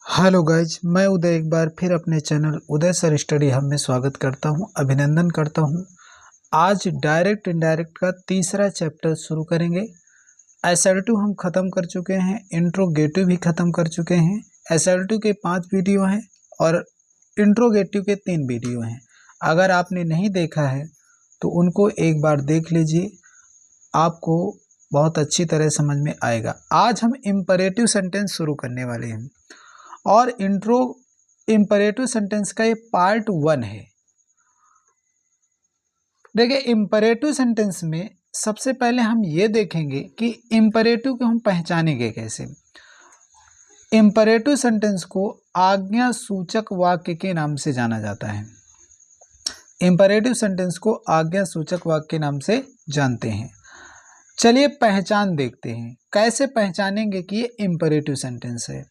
Hello guys, मैं उदय एक बार फिर अपने चैनल उदय सर स्टडी हब में स्वागत करता हूं, अभिनंदन करता हूं। आज डायरेक्ट इनडायरेक्ट का तीसरा चैप्टर शुरू करेंगे। SL2 हम ख़त्म कर चुके हैं, इंट्रोगेटिव भी ख़त्म कर चुके हैं। SL2 के 5 वीडियो हैं और इंट्रोगेटिव के 3 वीडियो हैं। अगर आपने नहीं देखा है तो उनको एक बार देख लीजिए, आपको बहुत अच्छी तरह समझ में आएगा। आज हम इम्परेटिव सेंटेंस शुरू करने वाले हैं और इम्परेटिव सेंटेंस का ये पार्ट 1 है। देखिए, इम्परेटिव सेंटेंस में सबसे पहले हम ये देखेंगे कि इम्परेटिव को हम पहचानेंगे कैसे। इम्परेटिव सेंटेंस को आज्ञा सूचक वाक्य के नाम से जाना जाता है। इम्परेटिव सेंटेंस को आज्ञा सूचक वाक्य के नाम से जानते हैं। चलिए पहचान देखते हैं, कैसे पहचानेंगे कि ये इम्परेटिव सेंटेंस है।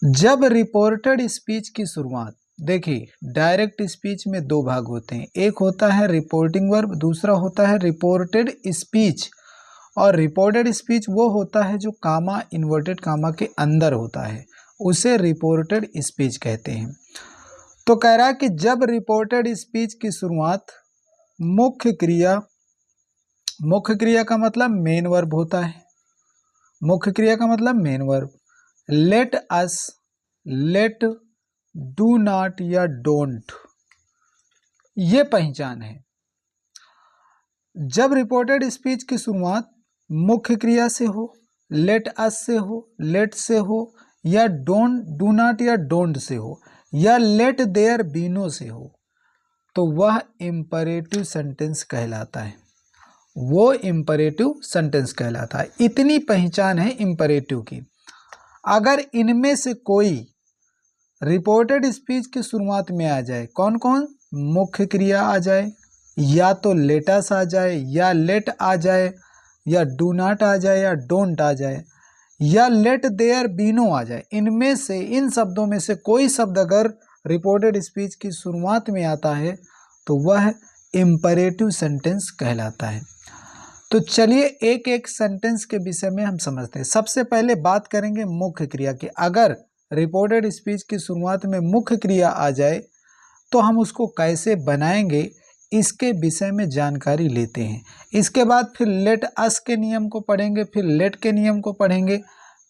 जब रिपोर्टेड स्पीच की शुरुआत, देखिए डायरेक्ट स्पीच में 2 भाग होते हैं, एक होता है रिपोर्टिंग वर्ब, दूसरा होता है रिपोर्टेड स्पीच। और रिपोर्टेड स्पीच वो होता है जो कामा, इन्वर्टेड कामा के अंदर होता है, उसे रिपोर्टेड स्पीच कहते हैं। तो कह रहा है कि जब रिपोर्टेड स्पीच की शुरुआत मुख्य क्रिया का मतलब मेन वर्ब होता है। मुख्य क्रिया का मतलब main verb, let us, let, do not या डोंट, ये पहचान है। जब रिपोर्टेड स्पीच की शुरुआत मुख्य क्रिया से हो, लेट अस से हो, लेट से हो, या डोंट, डू नॉट या डोंट से हो, या लेट देयर बी नो से हो, तो वह इम्परेटिव सेंटेंस कहलाता है। वो इम्परेटिव सेंटेंस कहलाता है। इतनी पहचान है इम्परेटिव की। अगर इनमें से कोई रिपोर्टेड स्पीच की शुरुआत में आ जाए, कौन कौन, मुख्य क्रिया आ जाए, या तो लेटस आ जाए, या लेट आ जाए, या डू नॉट आ जाए, या डोंट आ जाए, या लेट देयर बी नो आ जाए, इनमें से, इन शब्दों में से कोई शब्द अगर रिपोर्टेड स्पीच की शुरुआत में आता है तो वह इम्परेटिव सेंटेंस कहलाता है। तो चलिए एक एक सेंटेंस के विषय में हम समझते हैं। सबसे पहले बात करेंगे मुख्य क्रिया की। अगर रिपोर्टेड स्पीच की शुरुआत में मुख्य क्रिया आ जाए तो हम उसको कैसे बनाएंगे, इसके विषय में जानकारी लेते हैं। इसके बाद फिर लेट अस के नियम को पढ़ेंगे, फिर लेट के नियम को पढ़ेंगे,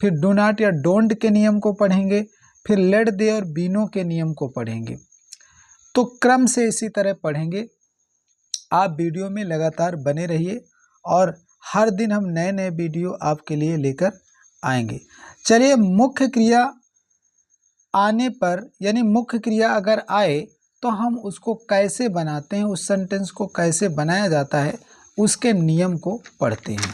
फिर डू नॉट या डोंट के नियम को पढ़ेंगे, फिर लेट दे और बी नो के नियम को पढ़ेंगे। तो क्रम से इसी तरह पढ़ेंगे। आप वीडियो में लगातार बने रहिए और हर दिन हम नए नए वीडियो आपके लिए लेकर आएंगे। चलिए, मुख्य क्रिया आने पर, यानी मुख्य क्रिया अगर आए तो हम उसको कैसे बनाते हैं, उस सेंटेंस को कैसे बनाया जाता है, उसके नियम को पढ़ते हैं।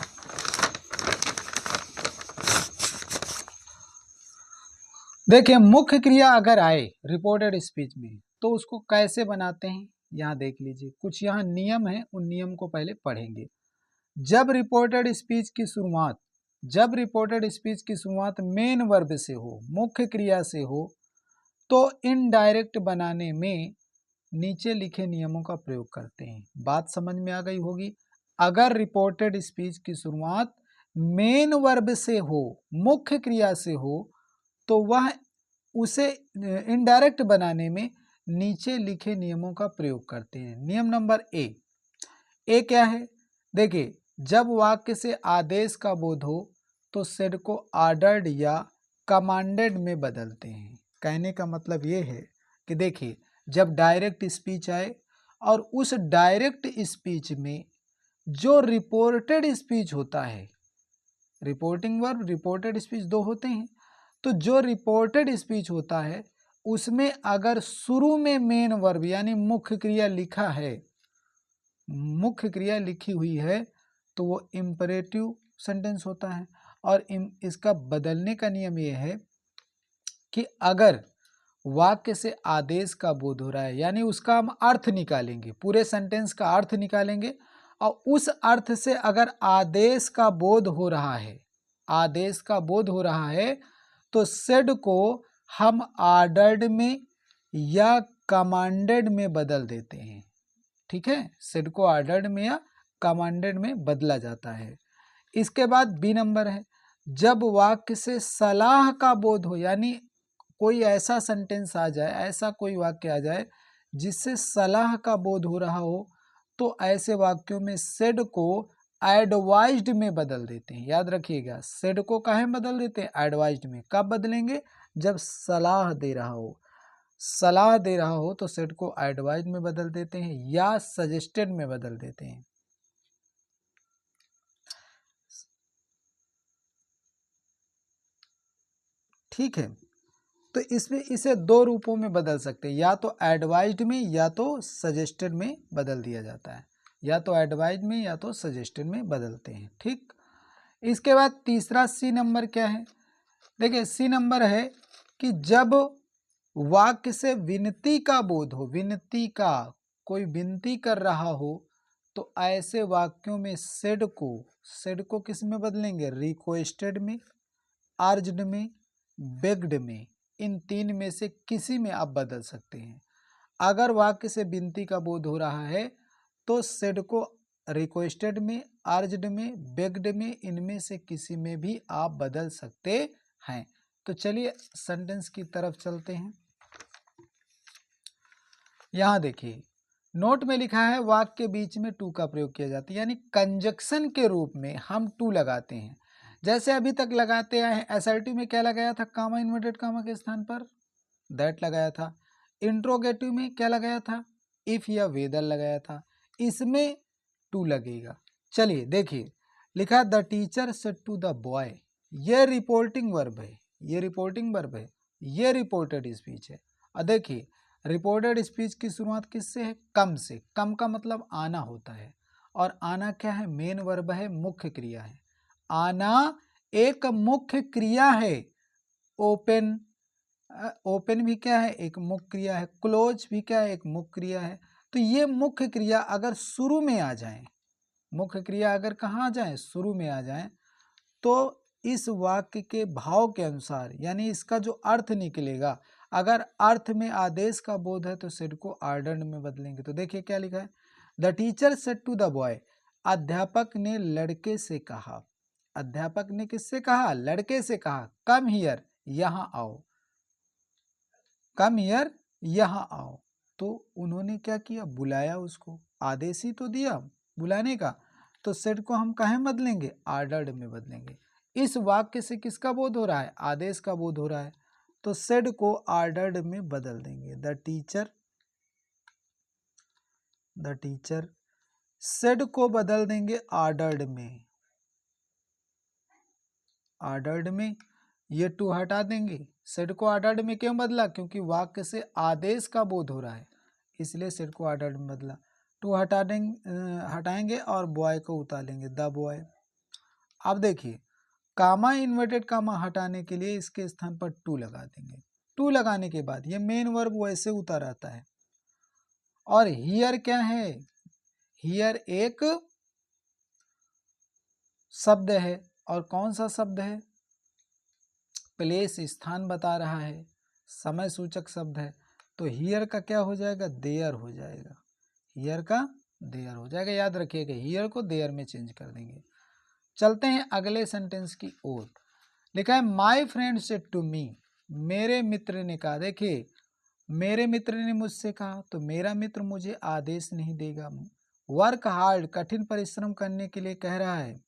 देखिए, मुख्य क्रिया अगर आए रिपोर्टेड स्पीच में तो उसको कैसे बनाते हैं, यहाँ देख लीजिए। कुछ यहाँ नियम है, उन नियम को पहले पढ़ेंगे। जब रिपोर्टेड स्पीच की शुरुआत मेन वर्ब से हो, मुख्य क्रिया से हो, तो इनडायरेक्ट बनाने में नीचे लिखे नियमों का प्रयोग करते हैं। बात समझ में आ गई होगी। अगर रिपोर्टेड स्पीच की शुरुआत मेन वर्ब से हो, मुख्य क्रिया से हो, तो वह उसे इनडायरेक्ट बनाने में नीचे लिखे नियमों का प्रयोग करते हैं। नियम नंबर ए क्या है, देखिए, जब वाक्य से आदेश का बोध हो तो सेड को ऑर्डर्ड या कमांडेड में बदलते हैं। कहने का मतलब ये है कि देखिए, जब डायरेक्ट स्पीच आए और उस डायरेक्ट स्पीच में जो रिपोर्टेड स्पीच होता है, रिपोर्टिंग वर्ब, रिपोर्टेड स्पीच 2 होते हैं, तो जो रिपोर्टेड स्पीच होता है उसमें अगर शुरू में मेन वर्ब यानी मुख्य क्रिया लिखा है, मुख्य क्रिया लिखी हुई है, तो वो इम्परेटिव सेंटेंस होता है। और इसका बदलने का नियम ये है कि अगर वाक्य से आदेश का बोध हो रहा है, यानी उसका हम अर्थ निकालेंगे, पूरे सेंटेंस का अर्थ निकालेंगे, और उस अर्थ से अगर आदेश का बोध हो रहा है, आदेश का बोध हो रहा है, तो सेड को हम ऑर्डर्ड में या कमांडेड में बदल देते हैं। ठीक है, सेड को ऑर्डर्ड में या कमांडेड में बदला जाता है। इसके बाद बी नंबर है, जब वाक्य से सलाह का बोध हो, यानी कोई ऐसा सेंटेंस आ जाए, ऐसा कोई वाक्य आ जाए जिससे सलाह का बोध हो रहा हो, तो ऐसे वाक्यों में सेड को एडवाइज्ड में बदल देते हैं। याद रखिएगा, सेड को काहे में बदल देते हैं? एडवाइज्ड में। कब बदलेंगे? जब सलाह दे रहा हो। सलाह दे रहा हो तो सेड को एडवाइज में बदल देते हैं या सजेस्टेड में बदल देते हैं। ठीक है, तो इसमें इसे दो रूपों में बदल सकते हैं, या तो एडवाइज्ड में या तो सजेस्टेड में बदल दिया जाता है। या तो एडवाइज में या तो सजेस्टेड में बदलते हैं। ठीक, इसके बाद तीसरा सी नंबर क्या है? देखिए, सी नंबर है कि जब वाक्य से विनती का बोध हो, विनती का, कोई विनती कर रहा हो, तो ऐसे वाक्यों में सेड को किस में बदलेंगे? रिक्वेस्टेड में, अर्ज्ड में, बेग्ड में। इन तीन में से किसी में आप बदल सकते हैं। अगर वाक्य से विनती का बोध हो रहा है तो सेड को रिक्वेस्टेड में, अर्ज्ड में, बेग्ड में, इनमें से किसी में भी आप बदल सकते हैं। तो चलिए सेंटेंस की तरफ चलते हैं। यहां देखिए, नोट में लिखा है वाक्य के बीच में टू का प्रयोग किया जाता है, यानी कंजक्शन के रूप में हम टू लगाते हैं। जैसे अभी तक लगाते आए हैं। एसर्टिव में क्या लगाया था? कामा, इन्वर्टेड कामा के स्थान पर दैट लगाया था। इंट्रोगेटिव में क्या लगाया था? इफ या वेदर लगाया था। इसमें टू लगेगा। चलिए देखिए, लिखा the teacher said to the boy. ये रिपोर्टिंग वर्ब है, ये रिपोर्टिंग वर्ब है, ये रिपोर्टेड स्पीच है। और देखिए, रिपोर्टेड स्पीच की शुरुआत किससे है? कम से। कम का मतलब आना होता है, और आना क्या है? मेन वर्ब है, मुख्य क्रिया है। आना एक मुख्य क्रिया है। ओपन, ओपन भी क्या है? एक मुख्य क्रिया है। क्लोज भी क्या है? एक मुख्य क्रिया है। तो ये मुख्य क्रिया अगर शुरू में आ जाए, मुख्य क्रिया अगर कहाँ आ जाए? शुरू में आ जाए, तो इस वाक्य के भाव के अनुसार, यानी इसका जो अर्थ निकलेगा, अगर अर्थ में आदेश का बोध है तो सेड को आर्डर्ड में बदलेंगे। तो देखिए क्या लिखा है? The teacher said to the boy. अध्यापक ने लड़के से कहा। अध्यापक ने किससे कहा? लड़के से कहा। कम हियर, यहाँ आओ। कम हियर, यहाँ आओ। तो उन्होंने क्या किया? बुलाया उसको। आदेश ही तो दिया बुलाने का। तो सेड को हम कहाँ बदलेंगे? आर्डर्ड में बदलेंगे। इस वाक्य से किसका बोध हो रहा है? आदेश का बोध हो रहा है, तो सेड को आर्डर्ड में बदल देंगे। द टीचर सेड को बदल देंगे आर्डर्ड में। आर्डर्ड में ये टू हटा देंगे। सेड को आर्डर्ड में क्यों बदला? क्योंकि वाक्य से आदेश का बोध हो रहा है, इसलिए सेड को आर्डर्ड में बदला। टू हटा देंगे, हटाएंगे और बॉय को उतार लेंगे, द बॉय। अब देखिए, कामा, इन्वर्टेड कामा हटाने के लिए इसके स्थान पर टू लगा देंगे। टू लगाने के बाद ये मेन वर्ब वैसे उतार आता है। और हियर क्या है? हियर एक शब्द है। और कौन सा शब्द है? प्लेस, स्थान बता रहा है, समय सूचक शब्द है। तो हियर का क्या हो जाएगा? देयर हो जाएगा। हियर का देयर हो जाएगा। याद रखिएगा, हियर को देयर में चेंज कर देंगे। चलते हैं अगले सेंटेंस की ओर। लिखा है my friend said to me. मेरे मित्र ने कहा। देखिए, मेरे मित्र ने मुझसे कहा, तो मेरा मित्र मुझे आदेश नहीं देगा। वर्क हार्ड, कठिन परिश्रम करने के लिए कह रहा है।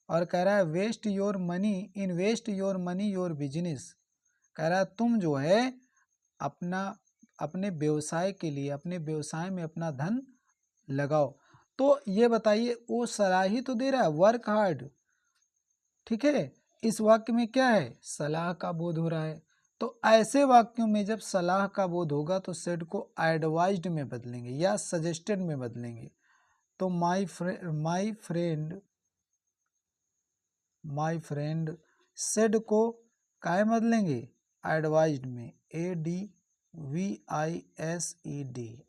और कह रहा है waste your money, invest your money your business. कह रहा है तुम जो है अपने व्यवसाय के लिए, अपने व्यवसाय में अपना धन लगाओ। तो ये बताइए, वो सलाह ही तो दे रहा है, वर्क हार्ड। ठीक है, इस वाक्य में क्या है? सलाह का बोध हो रहा है। तो ऐसे वाक्यों में जब सलाह का बोध होगा तो सेड को एडवाइज्ड में बदलेंगे या सजेस्टेड में बदलेंगे। तो माई फ्रेंड सेड को काय बदलेंगे? एडवाइज्ड में, ADVISED,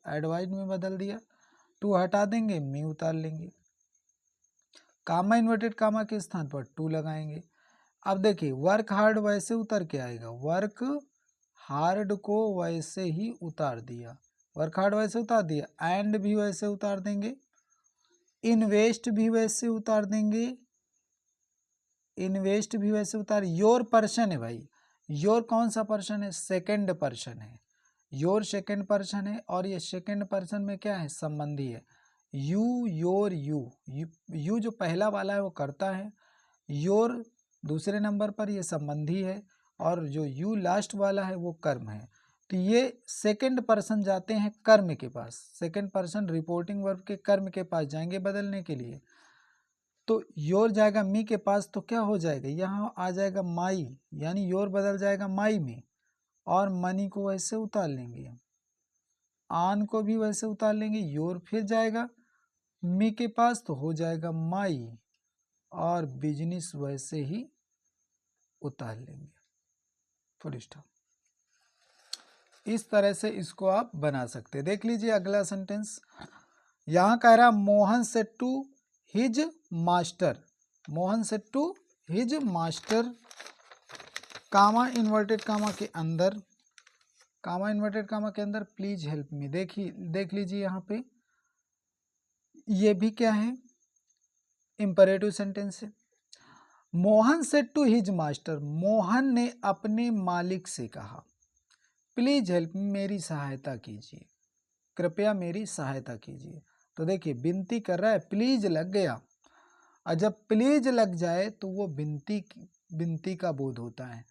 एडवाइज्ड में बदल दिया। टू हटा देंगे, मी उतार लेंगे। कामा, इन्वर्टेड कामा के स्थान पर टू लगाएंगे। अब देखिए, वर्क हार्ड वैसे उतर के आएगा, वर्क हार्ड को वैसे ही उतार दिया, वर्क हार्ड वैसे उतार दिया। एंड भी वैसे उतार देंगे, इन्वेस्ट भी वैसे उतार देंगे, इन्वेस्ट भी वैसे उतार। योर पर्सन है भाई, योर कौन सा पर्सन है? सेकंड पर्सन है। योर सेकंड पर्सन है और ये सेकंड पर्सन में क्या है? संबंधी है। यू, योर, यू जो पहला वाला है वो कर्ता है, योर दूसरे नंबर पर ये संबंधी है और जो यू लास्ट वाला है वो कर्म है। तो ये सेकंड पर्सन जाते हैं कर्म के पास, सेकंड पर्सन रिपोर्टिंग वर्ब के कर्म के पास जाएंगे बदलने के लिए। तो योर जाएगा मी के पास, तो क्या हो जाएगा? यहाँ आ जाएगा माई, यानी योर बदल जाएगा माई में, और मनी को वैसे उतार लेंगे, आन को भी वैसे उतार लेंगे, योर फिर जाएगा मी के पास तो हो जाएगा माई, और बिजनेस वैसे ही उतार लेंगे, फुल स्टॉप। इस तरह से इसको आप बना सकते हैं। देख लीजिए अगला सेंटेंस, यहाँ कह रहा Mohan said to his master, Mohan said to his master, comma inverted comma के अंदर, कामा इन्वर्टेड कामा के अंदर प्लीज हेल्प मी। देख लीजिए यहाँ पे ये भी क्या है? इंपरेटिव सेंटेंस है। Mohan said to his master, Mohan ने अपने मालिक से कहा, प्लीज हेल्प मी, मेरी सहायता कीजिए, कृपया मेरी सहायता कीजिए। तो देखिए विनती कर रहा है, प्लीज लग गया, और जब प्लीज लग जाए तो वो विनती का बोध होता है,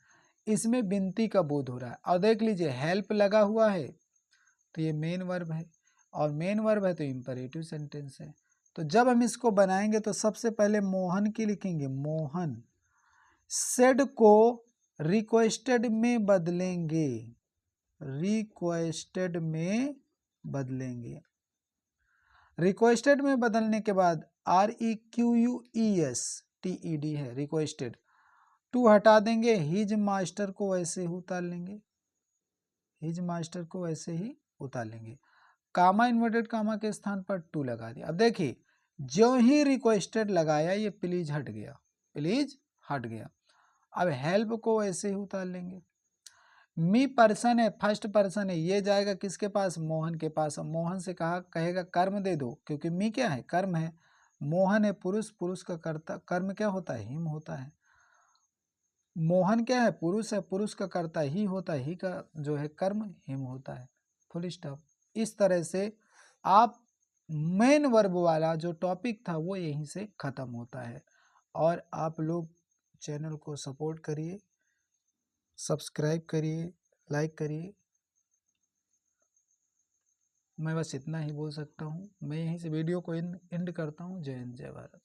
इसमें विनती का बोध हो रहा है। और देख लीजिए हेल्प लगा हुआ है तो ये मेन वर्ब है, और मेन वर्ब है तो इंपरेटिव सेंटेंस है। तो जब हम इसको बनाएंगे तो सबसे पहले मोहन की लिखेंगे, मोहन सेड को रिक्वेस्टेड में बदलेंगे, रिक्वेस्टेड में बदलेंगे। रिक्वेस्टेड में बदलने के बाद REQUESTED है रिक्वेस्टेड, टू हटा देंगे, हिज मास्टर को वैसे ही उतार लेंगे, हिज मास्टर को वैसे ही उतार लेंगे, कामा इन्वर्टेड कामा के स्थान पर टू लगा दिया। अब देखिए जो ही रिक्वेस्टेड लगाया ये प्लीज हट गया, प्लीज हट गया। अब हेल्प को वैसे ही उतार लेंगे, मी पर्सन है, फर्स्ट पर्सन है, ये जाएगा किसके पास? मोहन के पास। मोहन से कहेगा कर्म दे दो, क्योंकि मी क्या है? कर्म है। मोहन है पुरुष, पुरुष का कर्ता, कर्म क्या होता है? हिम होता है। मोहन क्या है? पुरुष है, पुरुष का कर्ता ही होता है, ही का जो है कर्म हिम होता है, फुल स्टॉप। इस तरह से आप मेन वर्ब वाला जो टॉपिक था वो यहीं से खत्म होता है। और आप लोग चैनल को सपोर्ट करिए, सब्सक्राइब करिए, लाइक करिए। मैं बस इतना ही बोल सकता हूँ। मैं यहीं से वीडियो को एंड करता हूँ। जय हिंद, जय भारत।